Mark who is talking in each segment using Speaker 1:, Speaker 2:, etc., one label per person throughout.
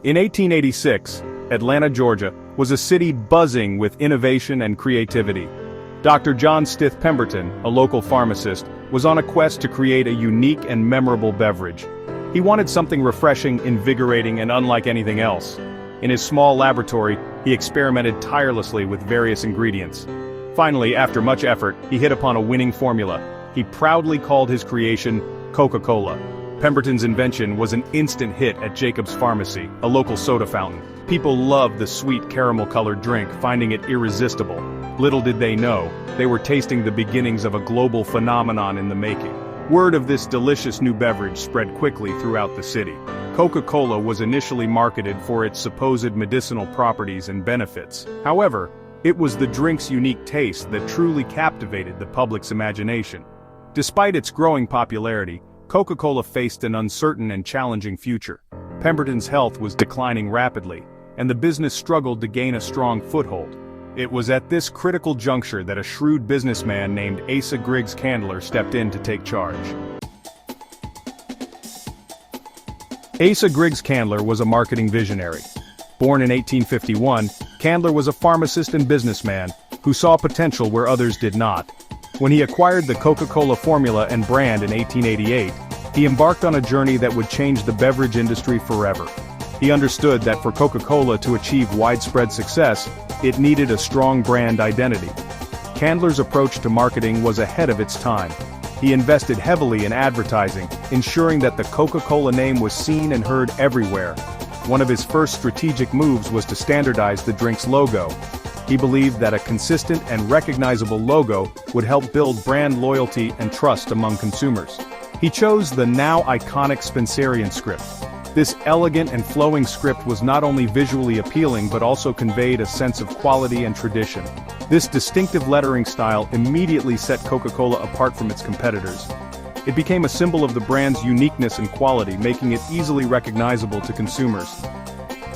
Speaker 1: In 1886, Atlanta, Georgia, was a city buzzing with innovation and creativity. Dr. John Stith Pemberton, a local pharmacist, was on a quest to create a unique and memorable beverage. He wanted something refreshing, invigorating, and unlike anything else. In his small laboratory, he experimented tirelessly with various ingredients. Finally, after much effort, he hit upon a winning formula. He proudly called his creation Coca-Cola. Pemberton's invention was an instant hit at Jacob's Pharmacy, a local soda fountain. People loved the sweet caramel-colored drink, finding it irresistible. Little did they know, they were tasting the beginnings of a global phenomenon in the making. Word of this delicious new beverage spread quickly throughout the city. Coca-Cola was initially marketed for its supposed medicinal properties and benefits. However, it was the drink's unique taste that truly captivated the public's imagination. Despite its growing popularity, Coca-Cola faced an uncertain and challenging future. Pemberton's health was declining rapidly, and the business struggled to gain a strong foothold. It was at this critical juncture that a shrewd businessman named Asa Griggs Candler stepped in to take charge. Asa Griggs Candler was a marketing visionary. Born in 1851, Candler was a pharmacist and businessman who saw potential where others did not. When he acquired the Coca-Cola formula and brand in 1888, he embarked on a journey that would change the beverage industry forever. He understood that for Coca-Cola to achieve widespread success, it needed a strong brand identity. Candler's approach to marketing was ahead of its time. He invested heavily in advertising, ensuring that the Coca-Cola name was seen and heard everywhere. One of his first strategic moves was to standardize the drink's logo. He believed that a consistent and recognizable logo would help build brand loyalty and trust among consumers. He chose the now iconic Spencerian script. This elegant and flowing script was not only visually appealing but also conveyed a sense of quality and tradition. This distinctive lettering style immediately set Coca-Cola apart from its competitors. It became a symbol of the brand's uniqueness and quality, making it easily recognizable to consumers.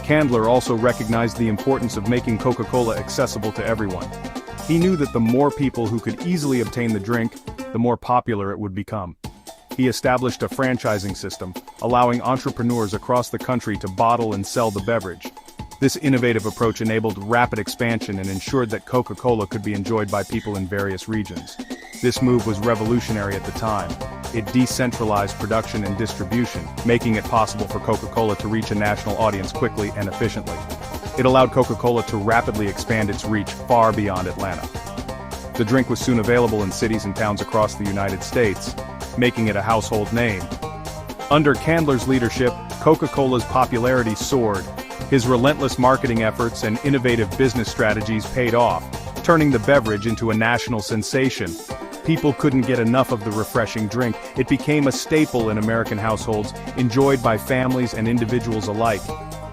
Speaker 1: Candler also recognized the importance of making Coca-Cola accessible to everyone. He knew that the more people who could easily obtain the drink, the more popular it would become. He established a franchising system, allowing entrepreneurs across the country to bottle and sell the beverage. This innovative approach enabled rapid expansion and ensured that Coca-Cola could be enjoyed by people in various regions. This move was revolutionary at the time. It decentralized production and distribution, making it possible for Coca-Cola to reach a national audience quickly and efficiently. It allowed Coca-Cola to rapidly expand its reach far beyond Atlanta. The drink was soon available in cities and towns across the United States, making it a household name. Under Candler's leadership, Coca-Cola's popularity soared. His relentless marketing efforts and innovative business strategies paid off, turning the beverage into a national sensation. People couldn't get enough of the refreshing drink. It became a staple in American households, enjoyed by families and individuals alike.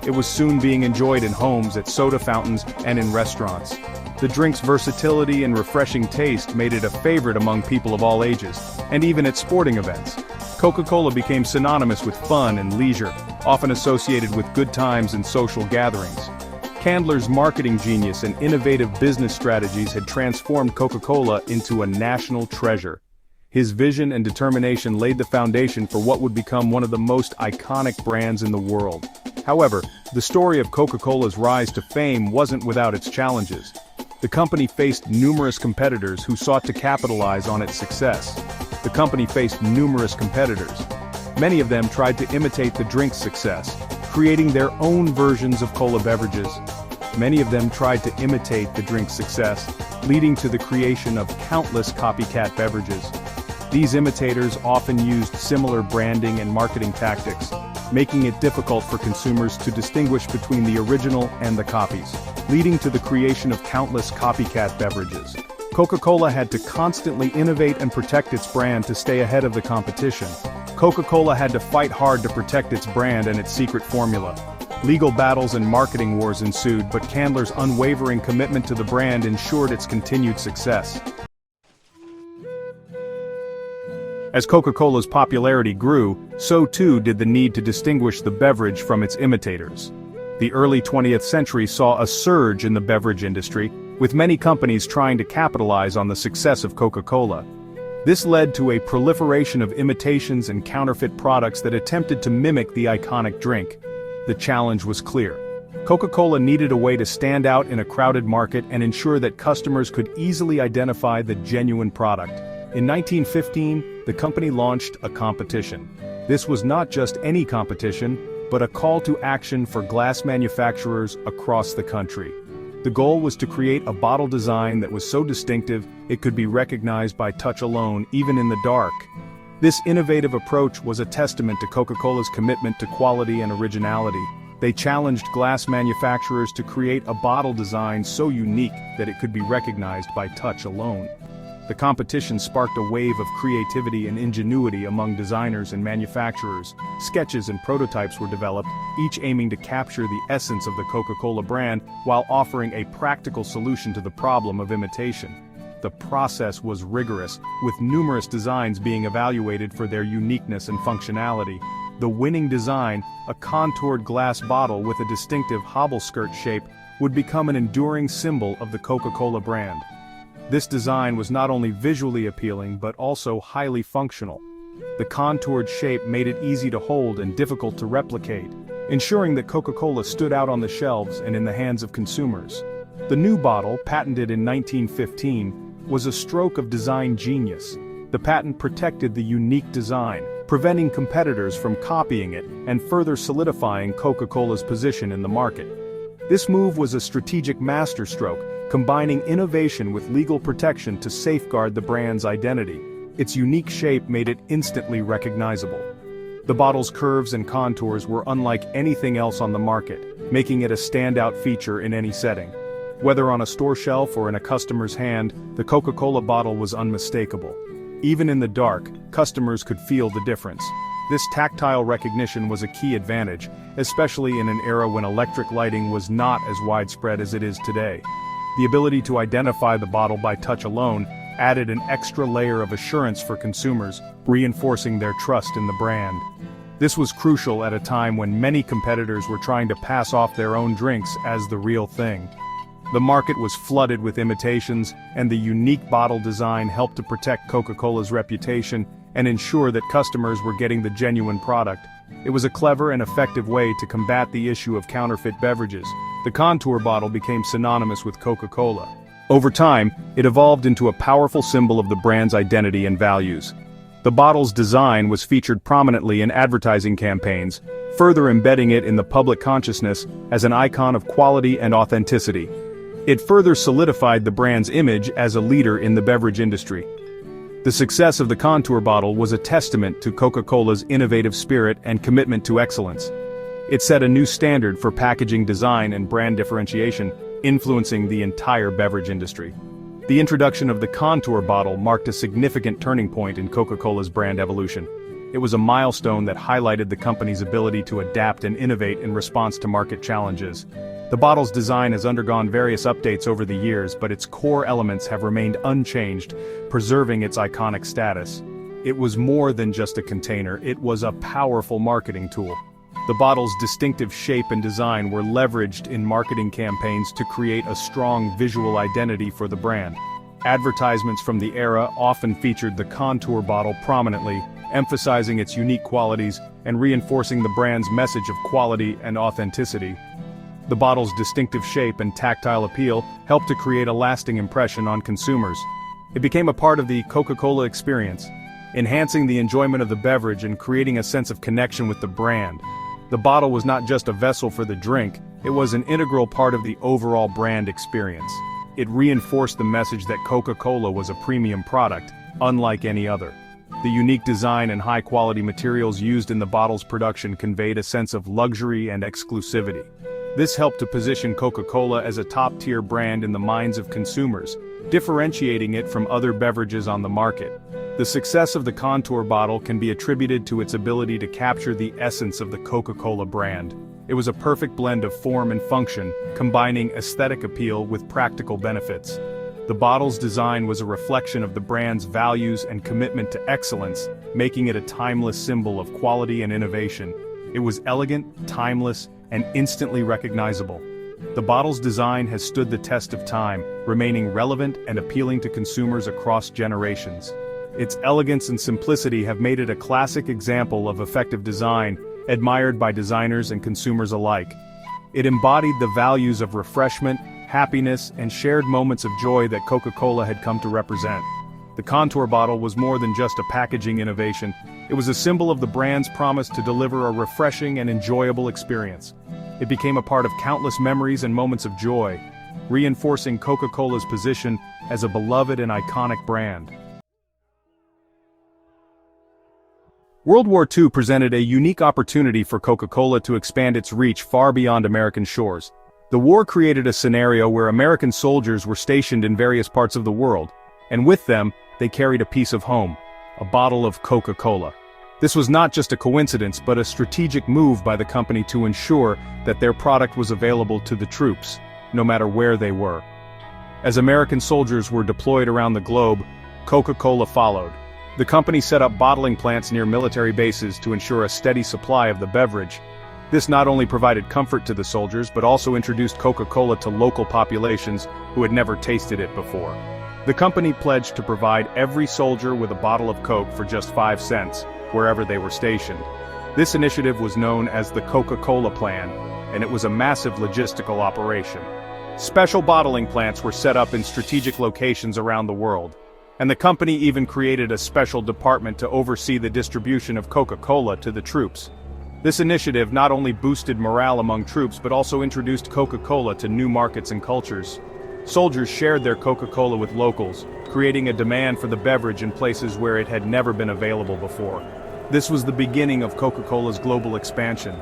Speaker 1: It was soon being enjoyed in homes, at soda fountains, and in restaurants. The drink's versatility and refreshing taste made it a favorite among people of all ages, and even at sporting events. Coca-Cola became synonymous with fun and leisure, often associated with good times and social gatherings. Candler's marketing genius and innovative business strategies had transformed Coca-Cola into a national treasure. His vision and determination laid the foundation for what would become one of the most iconic brands in the world. However, the story of Coca-Cola's rise to fame wasn't without its challenges. The company faced numerous competitors who sought to capitalize on its success. Many of them tried to imitate the drink's success, creating their own versions of cola beverages. Leading to the creation of countless copycat beverages. These imitators often used similar branding and marketing tactics, making it difficult for consumers to distinguish between the original and the copies, leading to the creation of countless copycat beverages. Coca-Cola had to constantly innovate and protect its brand to stay ahead of the competition. Coca-Cola had to fight hard to protect its brand and its secret formula. Legal battles and marketing wars ensued, but Candler's unwavering commitment to the brand ensured its continued success. As Coca-Cola's popularity grew, so too did the need to distinguish the beverage from its imitators. The early 20th century saw a surge in the beverage industry, with many companies trying to capitalize on the success of Coca-Cola. This led to a proliferation of imitations and counterfeit products that attempted to mimic the iconic drink. the challenge was clear. Coca-Cola needed a way to stand out in a crowded market and ensure that customers could easily identify the genuine product. In 1915, the company launched a competition. This was not just any competition, but a call to action for glass manufacturers across the country. The goal was to create a bottle design that was so distinctive it could be recognized by touch alone, even in the dark. This innovative approach was a testament to Coca-Cola's commitment to quality and originality. They challenged glass manufacturers to create a bottle design so unique that it could be recognized by touch alone. The competition sparked a wave of creativity and ingenuity among designers and manufacturers. Sketches and prototypes were developed, each aiming to capture the essence of the Coca-Cola brand while offering a practical solution to the problem of imitation. The process was rigorous, with numerous designs being evaluated for their uniqueness and functionality. The winning design, a contoured glass bottle with a distinctive hobble skirt shape, would become an enduring symbol of the Coca-Cola brand. This design was not only visually appealing but also highly functional. The contoured shape made it easy to hold and difficult to replicate, ensuring that Coca-Cola stood out on the shelves and in the hands of consumers. The new bottle, patented in 1915, was a stroke of design genius. The patent protected the unique design, preventing competitors from copying it and further solidifying Coca-Cola's position in the market. This move was a strategic masterstroke, combining innovation with legal protection to safeguard the brand's identity. Its unique shape made it instantly recognizable. The bottle's curves and contours were unlike anything else on the market, making it a standout feature in any setting. Whether on a store shelf or in a customer's hand, the Coca-Cola bottle was unmistakable. Even in the dark, customers could feel the difference. This tactile recognition was a key advantage, especially in an era when electric lighting was not as widespread as it is today. The ability to identify the bottle by touch alone added an extra layer of assurance for consumers, reinforcing their trust in the brand. This was crucial at a time when many competitors were trying to pass off their own drinks as the real thing. The market was flooded with imitations, and the unique bottle design helped to protect Coca-Cola's reputation and ensure that customers were getting the genuine product. It was a clever and effective way to combat the issue of counterfeit beverages. The contour bottle became synonymous with Coca-Cola. Over time, it evolved into a powerful symbol of the brand's identity and values. The bottle's design was featured prominently in advertising campaigns, further embedding it in the public consciousness as an icon of quality and authenticity. It further solidified the brand's image as a leader in the beverage industry. The success of the contour bottle was a testament to Coca-Cola's innovative spirit and commitment to excellence. It set a new standard for packaging design and brand differentiation, influencing the entire beverage industry. The introduction of the contour bottle marked a significant turning point in Coca-Cola's brand evolution. It was a milestone that highlighted the company's ability to adapt and innovate in response to market challenges. The bottle's design has undergone various updates over the years, but its core elements have remained unchanged, preserving its iconic status. It was more than just a container, it was a powerful marketing tool. The bottle's distinctive shape and design were leveraged in marketing campaigns to create a strong visual identity for the brand. Advertisements from the era often featured the contour bottle prominently, emphasizing its unique qualities and reinforcing the brand's message of quality and authenticity. The bottle's distinctive shape and tactile appeal helped to create a lasting impression on consumers. It became a part of the Coca-Cola experience, enhancing the enjoyment of the beverage and creating a sense of connection with the brand. The bottle was not just a vessel for the drink, it was an integral part of the overall brand experience. It reinforced the message that Coca-Cola was a premium product, unlike any other. The unique design and high-quality materials used in the bottle's production conveyed a sense of luxury and exclusivity. This helped to position Coca-Cola as a top-tier brand in the minds of consumers, differentiating it from other beverages on the market. The success of the contour bottle can be attributed to its ability to capture the essence of the Coca-Cola brand. It was a perfect blend of form and function, combining aesthetic appeal with practical benefits. The bottle's design was a reflection of the brand's values and commitment to excellence, making it a timeless symbol of quality and innovation. It was elegant, timeless, and instantly recognizable. The bottle's design has stood the test of time, remaining relevant and appealing to consumers across generations. Its elegance and simplicity have made it a classic example of effective design, admired by designers and consumers alike. It embodied the values of refreshment, happiness, and shared moments of joy that Coca-Cola had come to represent. The contour bottle was more than just a packaging innovation. It was a symbol of the brand's promise to deliver a refreshing and enjoyable experience. It became a part of countless memories and moments of joy, reinforcing Coca-Cola's position as a beloved and iconic brand. World War II presented a unique opportunity for Coca-Cola to expand its reach far beyond American shores. The war created a scenario where American soldiers were stationed in various parts of the world, and with them, they carried a piece of home, a bottle of Coca-Cola. This was not just a coincidence but a strategic move by the company to ensure that their product was available to the troops, no matter where they were. As American soldiers were deployed around the globe, Coca-Cola followed. The company set up bottling plants near military bases to ensure a steady supply of the beverage. This not only provided comfort to the soldiers but also introduced Coca-Cola to local populations who had never tasted it before. The company pledged to provide every soldier with a bottle of Coke for just 5 cents, wherever they were stationed. This initiative was known as the Coca-Cola Plan, and it was a massive logistical operation. Special bottling plants were set up in strategic locations around the world, and the company even created a special department to oversee the distribution of Coca-Cola to the troops. This initiative not only boosted morale among troops but also introduced Coca-Cola to new markets and cultures. Soldiers shared their Coca-Cola with locals, creating a demand for the beverage in places where it had never been available before. This was the beginning of Coca-Cola's global expansion.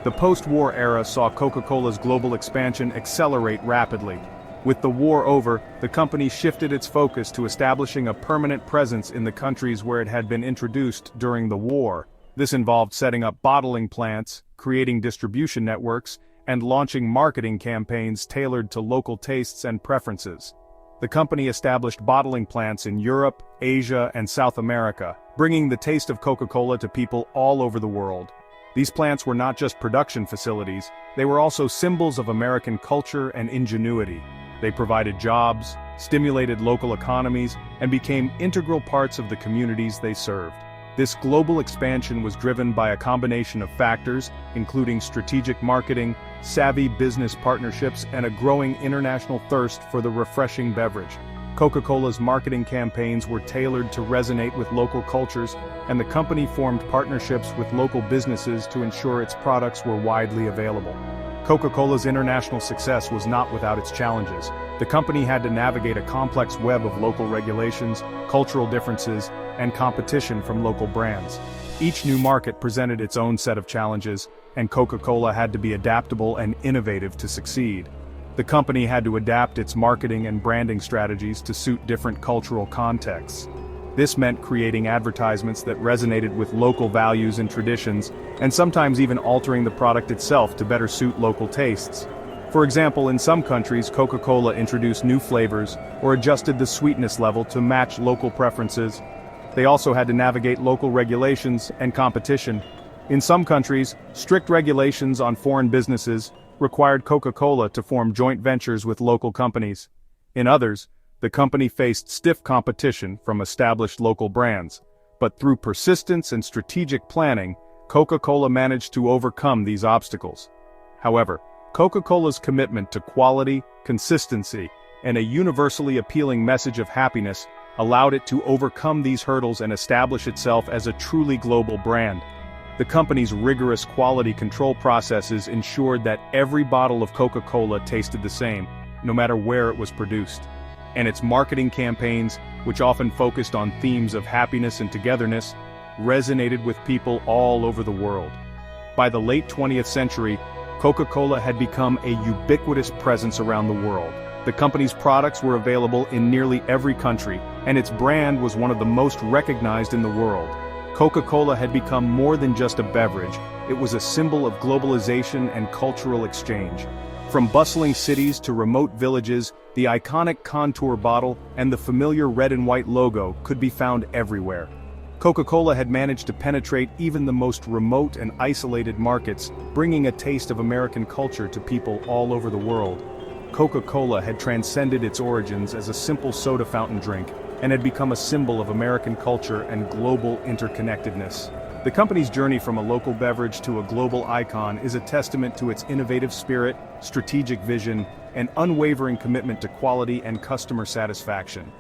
Speaker 1: The post-war era saw Coca-Cola's global expansion accelerate rapidly. With the war over, the company shifted its focus to establishing a permanent presence in the countries where it had been introduced during the war. This involved setting up bottling plants, creating distribution networks, and launching marketing campaigns tailored to local tastes and preferences. The company established bottling plants in Europe, Asia, and South America, bringing the taste of Coca-Cola to people all over the world. These plants were not just production facilities, they were also symbols of American culture and ingenuity. They provided jobs, stimulated local economies, and became integral parts of the communities they served. This global expansion was driven by a combination of factors, including strategic marketing, savvy business partnerships, and a growing international thirst for the refreshing beverage. Coca-Cola's marketing campaigns were tailored to resonate with local cultures, and the company formed partnerships with local businesses to ensure its products were widely available. Coca-Cola's international success was not without its challenges. The company had to navigate a complex web of local regulations, cultural differences, and competition from local brands. Each new market presented its own set of challenges, and Coca-Cola had to be adaptable and innovative to succeed. The company had to adapt its marketing and branding strategies to suit different cultural contexts. This meant creating advertisements that resonated with local values and traditions, and sometimes even altering the product itself to better suit local tastes. For example, in some countries, Coca-Cola introduced new flavors or adjusted the sweetness level to match local preferences. They also had to navigate local regulations and competition. In some countries, strict regulations on foreign businesses required Coca-Cola to form joint ventures with local companies. In others, the company faced stiff competition from established local brands. But through persistence and strategic planning, Coca-Cola managed to overcome these obstacles. However, Coca-Cola's commitment to quality, consistency, and a universally appealing message of happiness allowed it to overcome these hurdles and establish itself as a truly global brand. The company's rigorous quality control processes ensured that every bottle of Coca-Cola tasted the same, no matter where it was produced. And its marketing campaigns, which often focused on themes of happiness and togetherness, resonated with people all over the world. By the late 20th century, Coca-Cola had become a ubiquitous presence around the world. The company's products were available in nearly every country, and its brand was one of the most recognized in the world. Coca-Cola had become more than just a beverage, it was a symbol of globalization and cultural exchange. From bustling cities to remote villages, the iconic contour bottle and the familiar red and white logo could be found everywhere. Coca-Cola had managed to penetrate even the most remote and isolated markets, bringing a taste of American culture to people all over the world. Coca-Cola had transcended its origins as a simple soda fountain drink, and had become a symbol of American culture and global interconnectedness. The company's journey from a local beverage to a global icon is a testament to its innovative spirit, strategic vision, and unwavering commitment to quality and customer satisfaction.